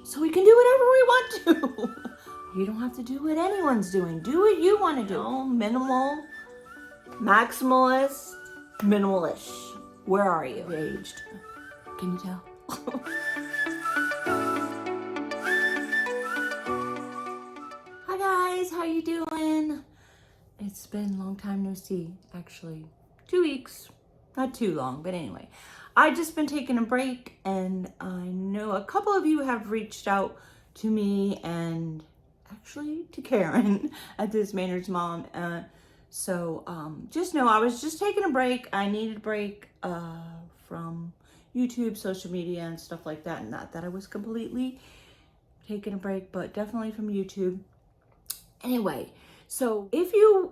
so we can do whatever we want to. You don't have to do what anyone's doing. Do what you want to do. Minimal, maximalist, minimalish. Where are you? Aged. Can you tell? Hi guys, how you doing? It's been a long time no see, actually. 2 weeks. Not too long, but anyway. I've just been taking a break, and I know a couple of you have reached out to me and actually to Karen at This Maynard's Mom. So just know I was just taking a break. I needed a break from YouTube, social media, and stuff like that. And not that I was completely taking a break, but definitely from YouTube. Anyway, so if you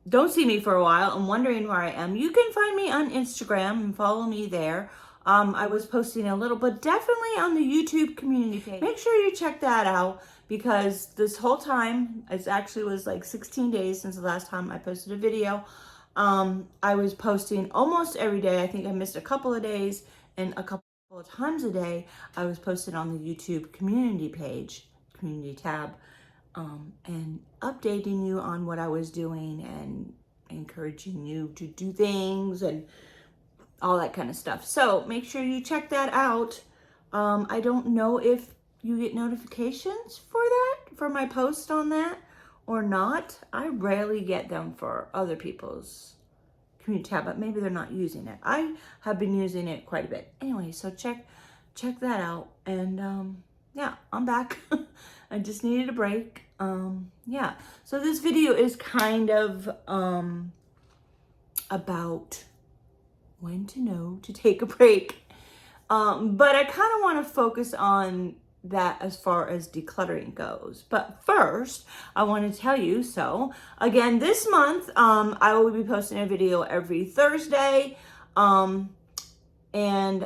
don't see me for a while and wondering where I am, you can find me on Instagram and follow me there. I was posting a little, but definitely on the YouTube community page. Make sure you check that out, because this whole time, it actually was like 16 days since the last time I posted a video. I was posting almost every day. I think I missed a couple of days, and a couple of times a day I was posting on the YouTube community page, community tab, and updating you on what I was doing and encouraging you to do things and all that kind of stuff. So make sure you check that out. I don't know if you get notifications for that, for my post on that or not. I rarely get them for other people's community tab, but maybe they're not using it. I have been using it quite a bit. Anyway, so check that out. And yeah, I'm back. I just needed a break. Yeah, so this video is kind of about when to know to take a break. But I kind of want to focus on that as far as decluttering goes. But first, I want to tell you, so again, this month, I will be posting a video every Thursday. And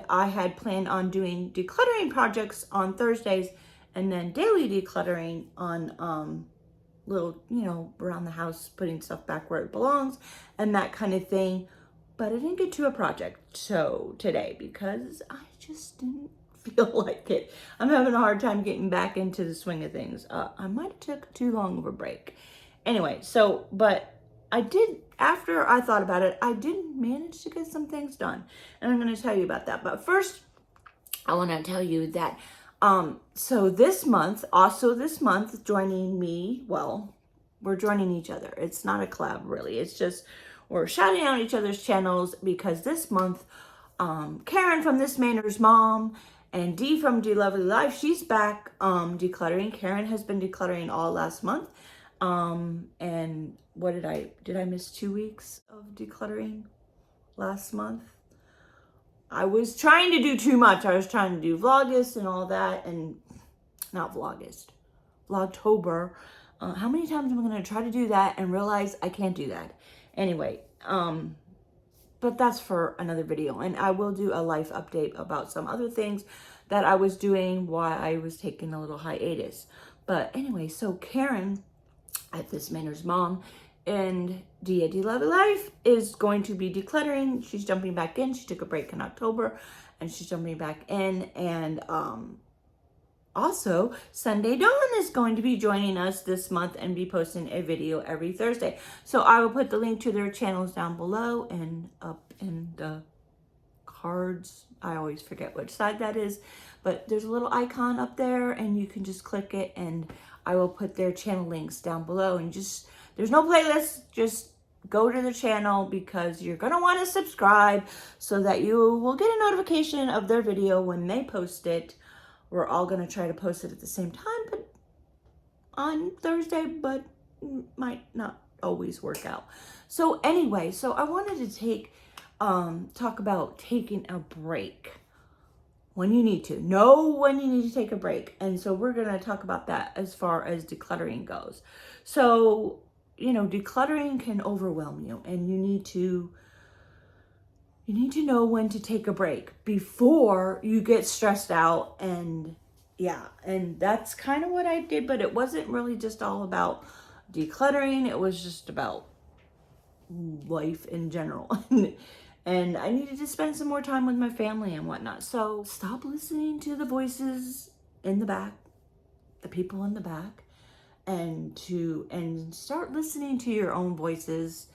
I had planned on doing decluttering projects on Thursdays, and then daily decluttering on little, around the house, putting stuff back where it belongs and that kind of thing. But I didn't get to a project today because I just didn't feel like it. I'm having a hard time getting back into the swing of things. I might have took too long of a break. Anyway, but I did, after I thought about it, I did manage to get some things done. And I'm going to tell you about that. But first, I want to tell you that so this month, joining me, well, we're joining each other. It's not a collab, really. It's just we're shouting out each other's channels, because this month, Karen from This Maynard's Mom and Dee from DLovelyLife, she's back decluttering. Karen has been decluttering all last month. And what did I miss 2 weeks of decluttering last month? I was trying to do too much. I was trying to do Vlogust and all that, and not Vlogust, Vlogtober. How many times am I going to try to do that and realize I can't do that? Anyway, but that's for another video, and I will do a life update about some other things that I was doing while I was taking a little hiatus. But anyway, so Karen at This Maynard's Mom and Dee at DLovelyLife is going to be decluttering. She's jumping back in. She took a break in October, and she's jumping back in. And also, Sunday Dawn is going to be joining us this month and be posting a video every Thursday. So I will put the link to their channels down below and up in the cards. I always forget which side that is, but there's a little icon up there, and you can just click it, and I will put their channel links down below. And just, there's no playlist, just go to the channel, because you're going to want to subscribe so that you will get a notification of their video when they post it. We're all going to try to post it at the same time, but on Thursday, but might not always work out. So anyway, so I wanted to talk about taking a break. When you need to. Know when you need to take a break. And so we're going to talk about that as far as decluttering goes. So, decluttering can overwhelm you, and you need to know when to take a break before you get stressed out. And yeah, and that's kind of what I did, but it wasn't really just all about decluttering. It was just about life in general. And I needed to spend some more time with my family and whatnot. So stop listening to the voices in the back, the people in the back, and start listening to your own voices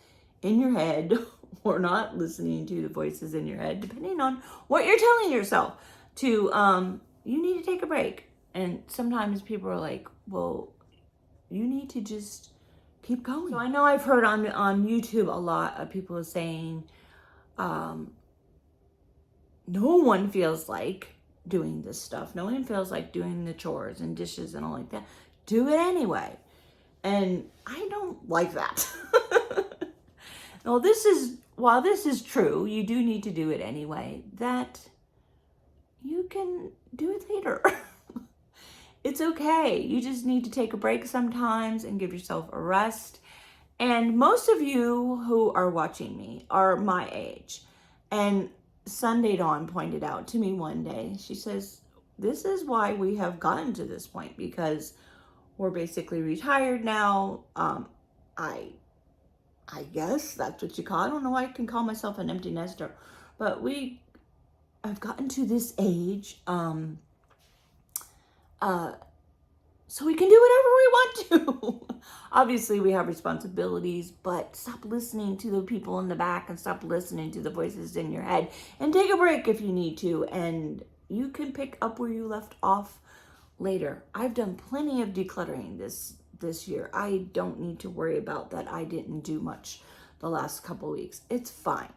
in your head, or not listening to the voices in your head, depending on what you're telling yourself. You need to take a break. And sometimes people are like, well, you need to just keep going. So I know I've heard on YouTube a lot of people saying, no one feels like doing this stuff. No one feels like doing the chores and dishes and all like that. Do it anyway. And I don't like that. Well, while this is true, you do need to do it anyway, that you can do it later. It's okay. You just need to take a break sometimes and give yourself a rest. And most of you who are watching me are my age. And Sunday Dawn pointed out to me one day, she says, this is why we have gotten to this point, because we're basically retired now. I guess that's what you call it. I don't know why I can call myself an empty nester, but I've gotten to this age, so we can do whatever we want to. Obviously, we have responsibilities, but stop listening to the people in the back and stop listening to the voices in your head, and take a break if you need to, and you can pick up where you left off later. I've done plenty of decluttering this year. I don't need to worry about that. I didn't do much the last couple weeks. It's fine.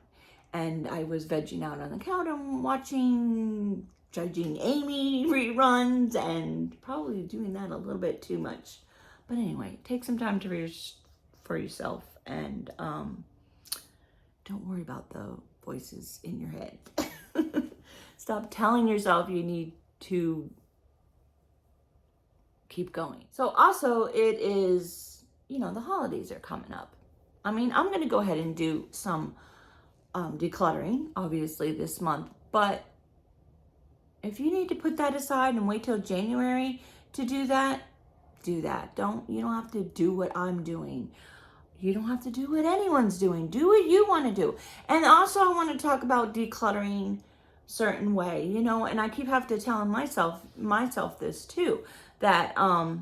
And I was vegging out on the couch and watching Judging Amy reruns, and probably doing that a little bit too much. But anyway, take some time for yourself, and don't worry about the voices in your head. Stop telling yourself you need to keep going. So also, it is, the holidays are coming up. I mean, I'm going to go ahead and do some decluttering, obviously, this month, but if you need to put that aside and wait till January to do that, do that. You don't have to do what I'm doing. You don't have to do what anyone's doing. Do what you want to do. And also, I want to talk about decluttering certain way, and I keep having to tell myself this too, that I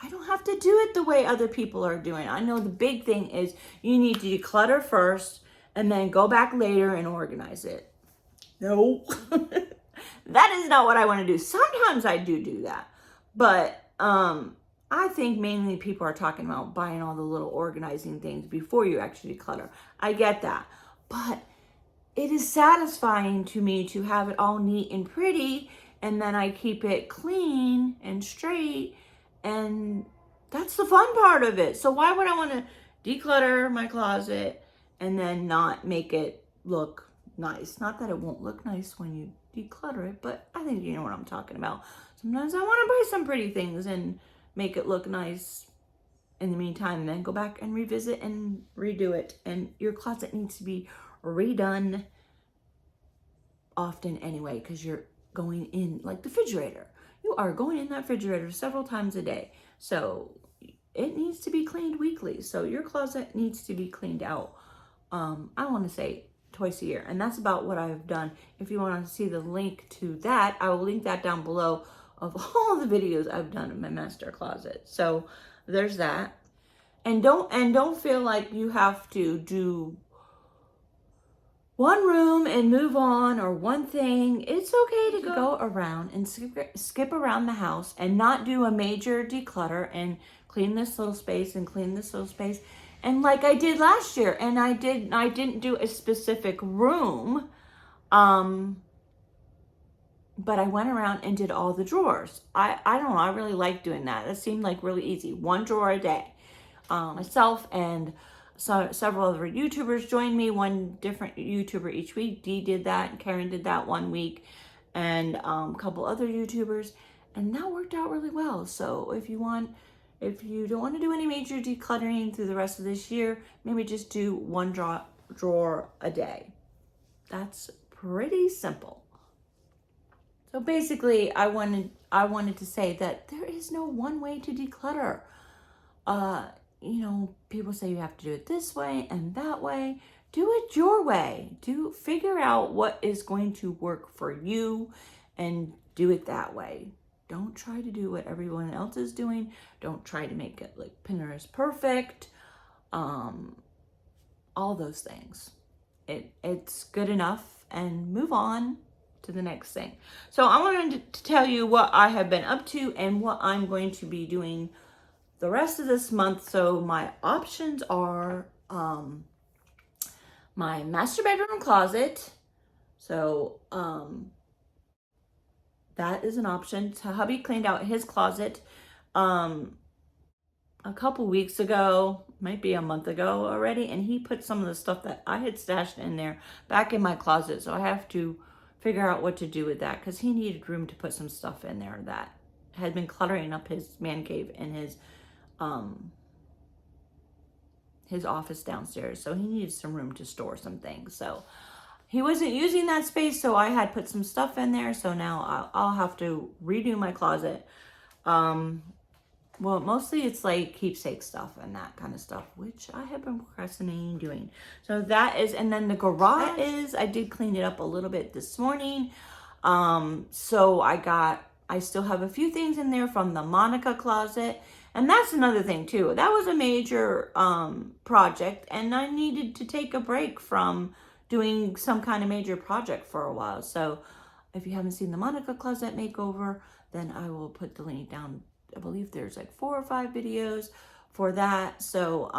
don't have to do it the way other people are doing. I know the big thing is you need to declutter first and then go back later and organize it. No, that is not what I want to do. Sometimes I do that, but I think mainly people are talking about buying all the little organizing things before you actually declutter. I get that, but it is satisfying to me to have it all neat and pretty, and then I keep it clean and straight, and that's the fun part of it. So why would I want to declutter my closet and then not make it look nice? Not that it won't look nice when you declutter it, but I think you know what I'm talking about. Sometimes I want to buy some pretty things and make it look nice in the meantime, and then go back and revisit and redo it. And your closet needs to be redone often anyway, because you're going in, like the refrigerator. You are going in that refrigerator several times a day. So it needs to be cleaned weekly. So your closet needs to be cleaned out, I want to say twice a year. And that's about what I've done. If you want to see the link to that, I will link that down below of all the videos I've done in my master closet. So there's that. And don't feel like you have to do one room and move on, or one thing. It's okay to go around and skip around the house and not do a major declutter and clean this little space and clean this little space. And like I did last year, and I didn't do a specific room, but I went around and did all the drawers. I don't know, I really like doing that. It seemed like really easy. One drawer a day. Myself and several other YouTubers joined me, one different YouTuber each week. Dee did that, and Karen did that one week, and a couple other YouTubers, and that worked out really well. So if you don't want to do any major decluttering through the rest of this year, maybe just do one drawer a day. That's pretty simple. So basically, I wanted to say that there is no one way to declutter. People say you have to do it this way and that way. Do it your way. Figure out what is going to work for you, and do it that way. Don't try to do what everyone else is doing. Don't try to make it like Pinterest perfect. All those things. It's good enough, and move on to the next thing. So I wanted to tell you what I have been up to and what I'm going to be doing the rest of this month. So my options are my master bedroom closet. So that is an option. So hubby cleaned out his closet a couple weeks ago, might be a month ago already, and he put some of the stuff that I had stashed in there back in my closet. So I have to figure out what to do with that, because he needed room to put some stuff in there that had been cluttering up his man cave and his office downstairs. So he needed some room to store some things. So he wasn't using that space, so I had put some stuff in there. So now I'll have to redo my closet. Well, mostly it's like keepsake stuff and that kind of stuff, which I have been procrastinating doing. So that is, and then the garage is, I did clean it up a little bit this morning. So I still have a few things in there from the Monica closet. And that's another thing too. That was a major project, and I needed to take a break from doing some kind of major project for a while. So if you haven't seen the Monica closet makeover, then I will put the link down. I believe there's like 4 or 5 videos for that. So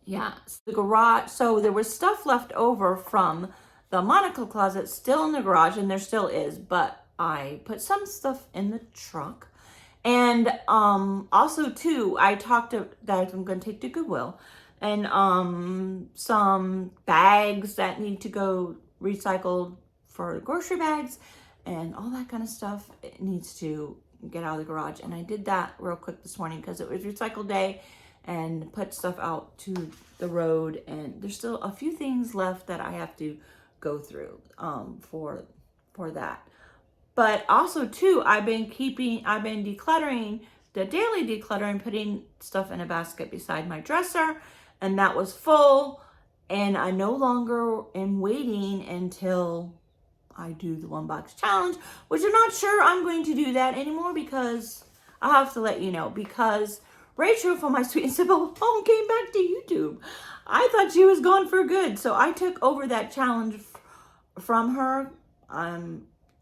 yeah, the garage. So there was stuff left over from the Monica closet still in the garage, and there still is, but I put some stuff in the truck. And also too, I talked to that I'm going to take to Goodwill, and some bags that need to go recycled for grocery bags and all that kind of stuff. It needs to get out of the garage, and I did that real quick this morning because it was recycle day, and put stuff out to the road. And there's still a few things left that I have to go through for that. But also too, I've been decluttering, the daily decluttering, putting stuff in a basket beside my dresser, and that was full, and I no longer am waiting until I do the 1 box challenge, which I'm not sure I'm going to do that anymore, because I'll have to let you know, because Rachel from My Sweet and Simple Home came back to YouTube. I thought she was gone for good, so I took over that challenge from her.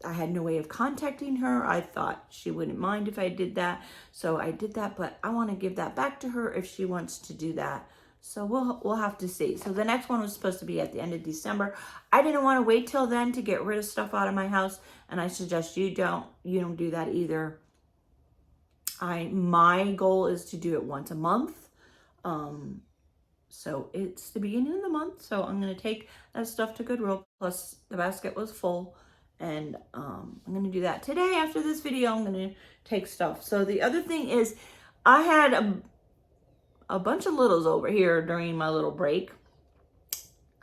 I had no way of contacting her. I thought she wouldn't mind if I did that, so I did that, but I want to give that back to her if she wants to do that. So we'll have to see. So the next one was supposed to be at the end of December. I didn't want to wait till then to get rid of stuff out of my house, and I suggest you don't do that either. My goal is to do it once a month. So it's the beginning of the month, so I'm going to take that stuff to Goodwill, plus the basket was full, and I'm going to do that today. After this video, I'm going to take stuff. So the other thing is, I had a bunch of littles over here during my little break.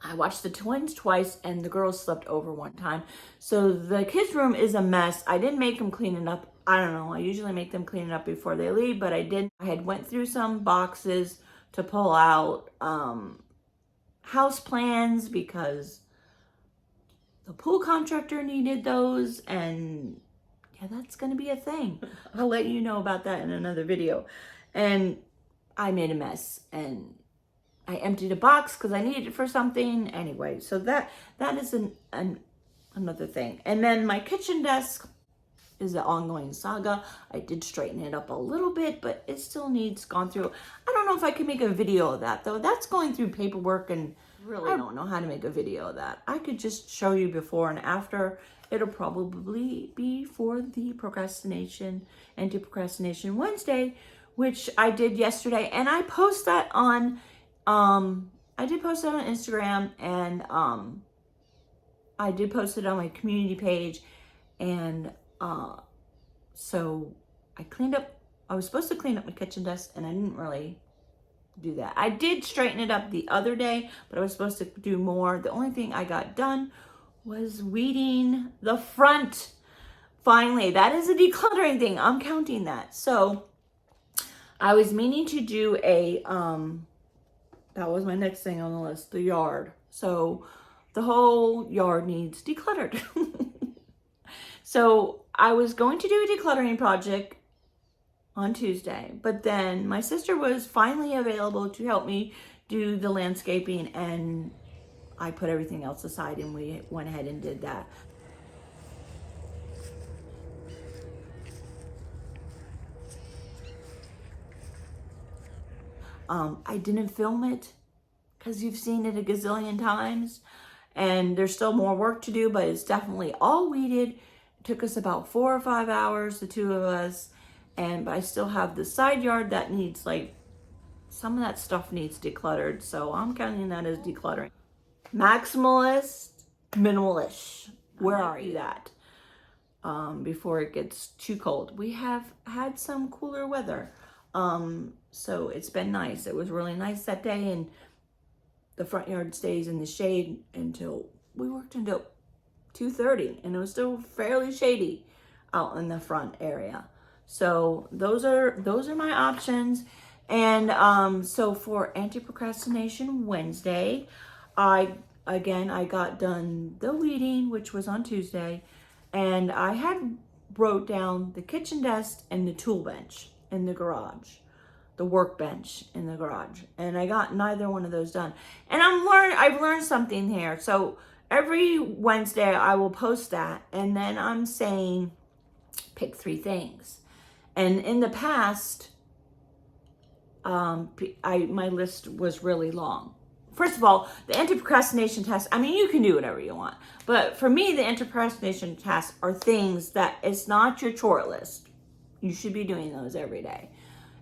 I watched the twins twice, and the girls slept over one time. So the kids' room is a mess. I didn't make them clean it up. I don't know. I usually make them clean it up before they leave, but I didn't. I had went through some boxes to pull out house plans, because the pool contractor needed those, and yeah, that's going to be a thing. I'll let you know about that in another video. And I made a mess, and I emptied a box because I needed it for something. Anyway, so that is another thing. And then my kitchen desk is an ongoing saga. I did straighten it up a little bit, but it still needs gone through. I don't know if I can make a video of that, though. That's going through paperwork, and really I don't know how to make a video of that. I could just show you before and after. It'll probably be for the Procrastination, Anti-Procrastination Wednesday, which I did yesterday, and I post that on I did post that on Instagram, and I did post it on my community page. And so I cleaned up. I was supposed to clean up my kitchen desk, and I didn't really do that. I did straighten it up the other day, but I was supposed to do more. The only thing I got done was weeding the front. Finally, that is a decluttering thing. I'm counting that. So I was meaning to do a, that was my next thing on the list, the yard. So the whole yard needs decluttered. So I was going to do a decluttering project on Tuesday, but then my sister was finally available to help me do the landscaping, and I put everything else aside and we went ahead and did that. I didn't film it because you've seen it a gazillion times, and there's still more work to do, but it's definitely all weeded. It took us about 4 or 5 hours, the two of us, and I still have the side yard that needs, like, some of that stuff needs decluttered, so I'm counting that as decluttering. Maximalist, Minimalish. Where are you at? Before it gets too cold. We have had some cooler weather, so it's been nice. It was really nice that day, and the front yard stays in the shade until we worked until 2:30, and it was still fairly shady out in the front area. So those are my options. And so for anti-procrastination Wednesday, I got done the weeding, which was on Tuesday, and I had wrote down the kitchen desk and the tool bench in the garage, the workbench in the garage, and I got neither one of those done. And I've learned something here. So every Wednesday I will post that, and then I'm saying pick 3 things. And in the past, my list was really long. First of all, the anti-procrastination tasks, I mean, you can do whatever you want. But for me, the anti-procrastination tasks are things that it's not your chore list. You should be doing those every day.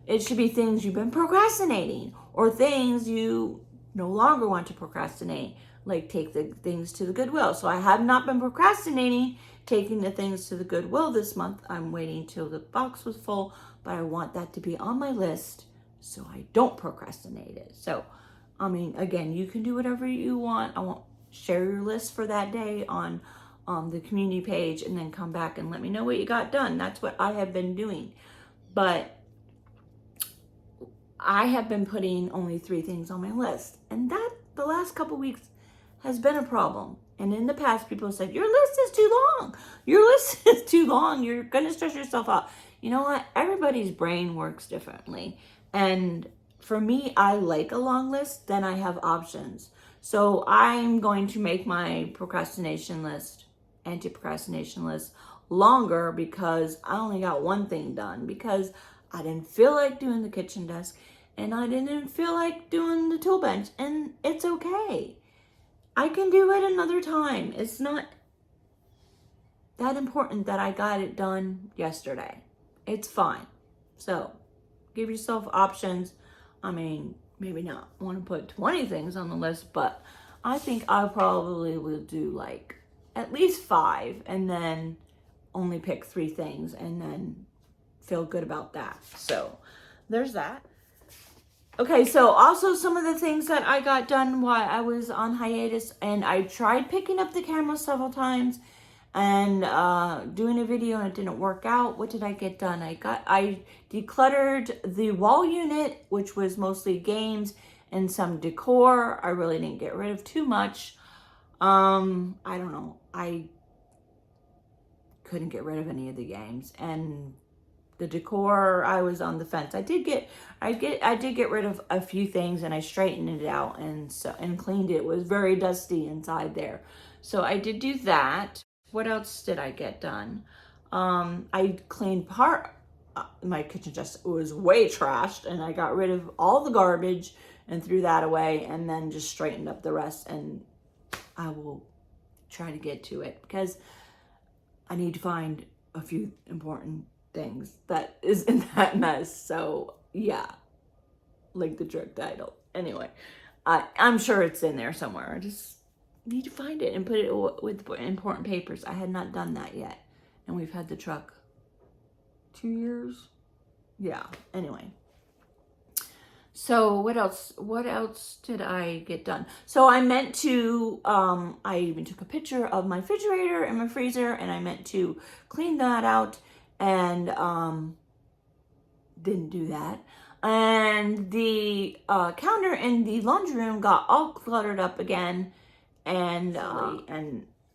It should be things you've been procrastinating, or things you no longer want to procrastinate, like take the things to the Goodwill. So I have not been procrastinating taking the things to the Goodwill this month. I'm waiting till the box was full, but I want that to be on my list so I don't procrastinate it. So, I mean, again, you can do whatever you want. I won't share your list for that day on the community page, and then come back and let me know what you got done. That's what I have been doing. But I have been putting only 3 things on my list, and that the last couple weeks has been a problem. And in the past, people said, your list is too long. Your list is too long. You're going to stress yourself out. You know what? Everybody's brain works differently. And for me, I like a long list, then I have options. So I'm going to make my procrastination list, anti-procrastination list, longer because I only got 1 thing done, because I didn't feel like doing the kitchen desk, and I didn't feel like doing the tool bench, and it's okay. I can do it another time. It's not that important that I got it done yesterday. It's fine. So give yourself options. I mean, maybe not want to put 20 things on the list, but I think I probably will do like at least 5, and then only pick 3 things, and then feel good about that. So there's that. Okay, so also some of the things that I got done while I was on hiatus, and I tried picking up the camera several times and doing a video, and it didn't work out. What did I get done? I decluttered the wall unit, which was mostly games and some decor. I really didn't get rid of too much. I don't know. I couldn't get rid of any of the games, and the decor, I was on the fence. I did get rid of a few things, and I straightened it out and cleaned it. It was very dusty inside there. So I did do that. What else did I get done? I cleaned my kitchen just was way trashed, and I got rid of all the garbage and threw that away, and then just straightened up the rest, and I will try to get to it because I need to find a few important things that is in that mess. So yeah, like the jerk title. Anyway, I'm sure it's in there somewhere. I just need to find it and put it with important papers. I had not done that yet, and we've had the truck 2 years. Yeah, anyway. So what else did I get done? So I meant to, I even took a picture of my refrigerator and my freezer, and I meant to clean that out, and didn't do that. And the counter in the laundry room got all cluttered up again, and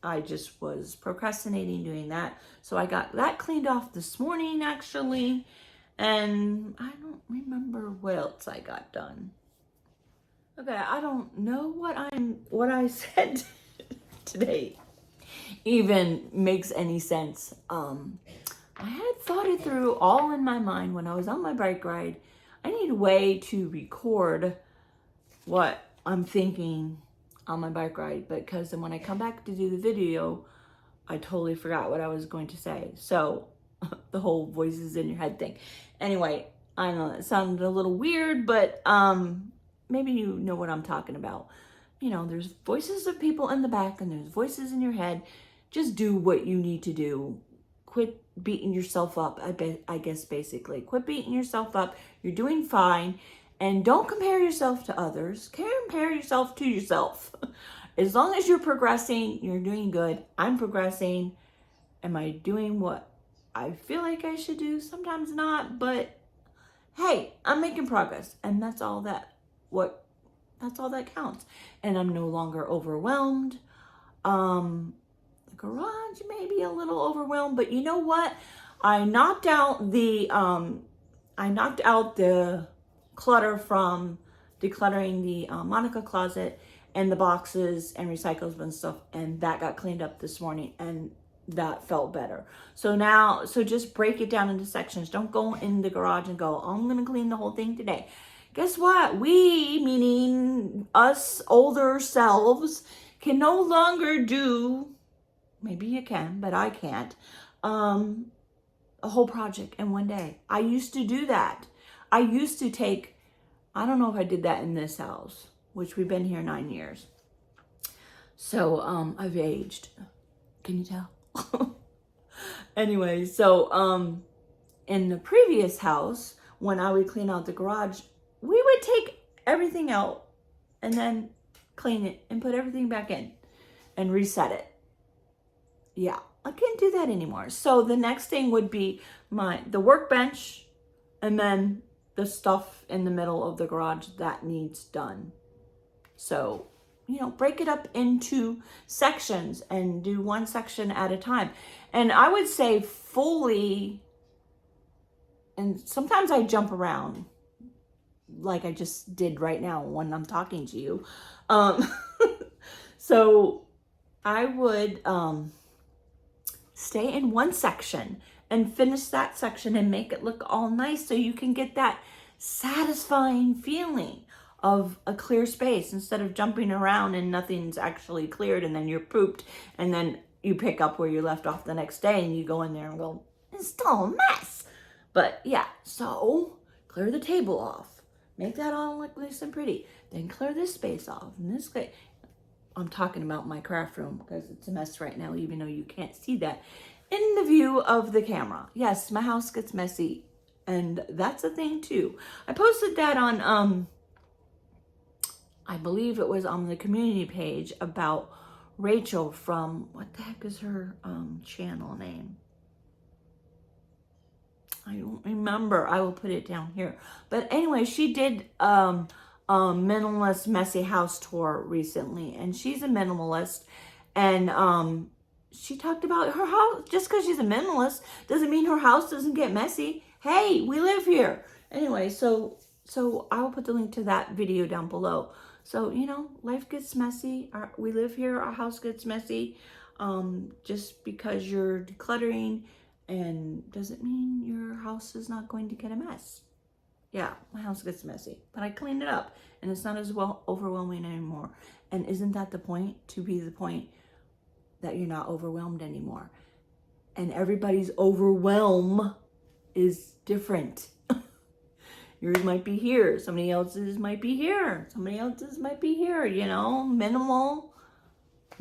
I just was procrastinating doing that. So I got that cleaned off this morning, actually. And I don't remember what else I got done. Okay, I don't know what I said today even makes any sense. I had thought it through all in my mind when I was on my bike ride. I need a way to record what I'm thinking on my bike ride, because then when I come back to do the video, I totally forgot what I was going to say. So the whole voices in your head thing. Anyway, I know it sounded a little weird, but maybe you know what I'm talking about. You know, there's voices of people in the back and there's voices in your head. Just do what you need to do. Quit beating yourself up, I guess basically. Quit beating yourself up. You're doing fine. And don't compare yourself to others. Compare yourself to yourself. As long as you're progressing, you're doing good. I'm progressing. Am I doing what I feel like I should do? Sometimes not, but hey, I'm making progress. And that's all that counts. And I'm no longer overwhelmed. The garage may be a little overwhelmed, but you know what? I knocked out the clutter from decluttering the Monica closet and the boxes and recyclables and stuff, and that got cleaned up this morning, and that felt better. So just break it down into sections. Don't go in the garage and go, I'm gonna clean the whole thing today. Guess what? We, meaning us older selves, can no longer do, maybe you can, but I can't, a whole project in one day. I used to do that. I used to take, I don't know if I did that in this house, which we've been here 9 years. So I've aged. Can you tell? Anyway, so in the previous house, when I would clean out the garage, we would take everything out and then clean it and put everything back in and reset it. Yeah, I can't do that anymore. So the next thing would be the workbench and then the stuff in the middle of the garage that needs done. So, you know, break it up into sections and do one section at a time. And I would say fully, and sometimes I jump around like I just did right now when I'm talking to you. So I would stay in one section and finish that section and make it look all nice so you can get that satisfying feeling of a clear space instead of jumping around and nothing's actually cleared and then you're pooped and then you pick up where you left off the next day and you go in there and go, it's still a mess. But yeah, so clear the table off. Make that all look nice and pretty. Then clear this space off. And this way, I'm talking about my craft room because it's a mess right now, even though you can't see that in the view of the camera. Yes, my house gets messy. And that's a thing too. I posted that on, I believe it was on the community page about Rachel from, what the heck is her channel name? I don't remember. I will put it down here. But anyway, she did a minimalist messy house tour recently, and she's a minimalist, and she talked about her house. Just because she's a minimalist doesn't mean her house doesn't get messy. Hey, we live here. Anyway, so I will put the link to that video down below. So, you know, life gets messy. We live here. Our house gets messy. Just because you're decluttering and doesn't mean your house is not going to get a mess. Yeah, my house gets messy, but I cleaned it up and it's not as well overwhelming anymore. And isn't that the point? To be the point that you're not overwhelmed anymore. And everybody's overwhelm is different. Yours might be here. Somebody else's might be here. Somebody else's might be here, you know, minimal,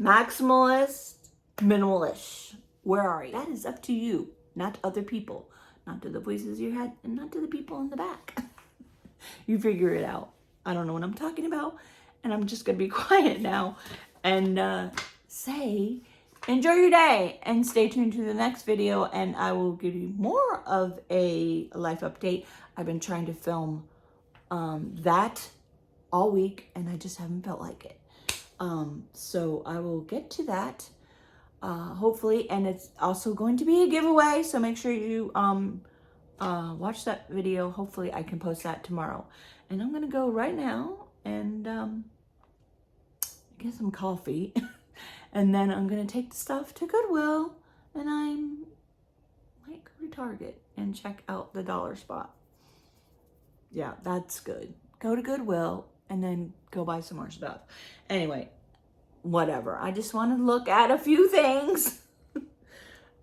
maximalist, minimalish. Where are you? That is up to you, not to other people, not to the voices in your head, and not to the people in the back. You figure it out. I don't know what I'm talking about, and I'm just going to be quiet now and say, enjoy your day, and stay tuned to the next video, and I will give you more of a life update. I've been trying to film that all week, and I just haven't felt like it. So I will get to that. hopefully, and it's also going to be a giveaway, so make sure you watch that video. Hopefully I can post that tomorrow. And I'm gonna go right now and get some coffee and then I'm gonna take the stuff to Goodwill, and I might go to Target and check out the dollar spot. Yeah, that's good. Go to Goodwill and then go buy some more stuff. Anyway, whatever. I just want to look at a few things.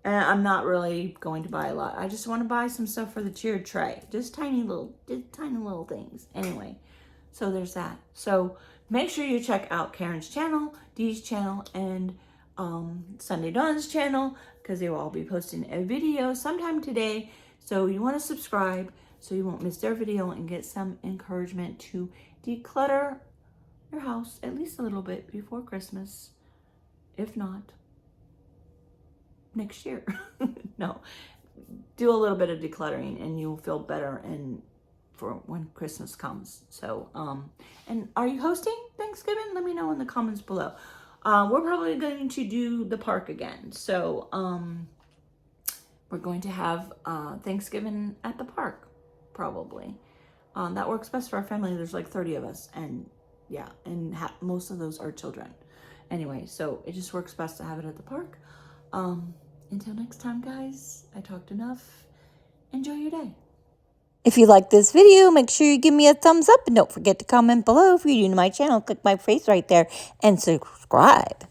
And I'm not really going to buy a lot. I just want to buy some stuff for the cheer tray. Just tiny little things. Anyway, so there's that. So make sure you check out Karen's channel, Dee's channel, and Sunday Dawn's channel, because they will all be posting a video sometime today. So you want to subscribe so you won't miss their video and get some encouragement to declutter your house at least a little bit before Christmas. If not, next year. No, do a little bit of decluttering and you'll feel better and for when Christmas comes. So and are you hosting Thanksgiving? Let me know in the comments below. We're probably going to do the park again, so we're going to have Thanksgiving at the park, probably. That works best for our family. There's like 30 of us, and yeah, and most of those are children. Anyway, so it just works best to have it at the park. Until next time, guys, I talked enough. Enjoy your day. If you like this video, make sure you give me a thumbs up and don't forget to comment below. If you're new to my channel, click my face right there and subscribe.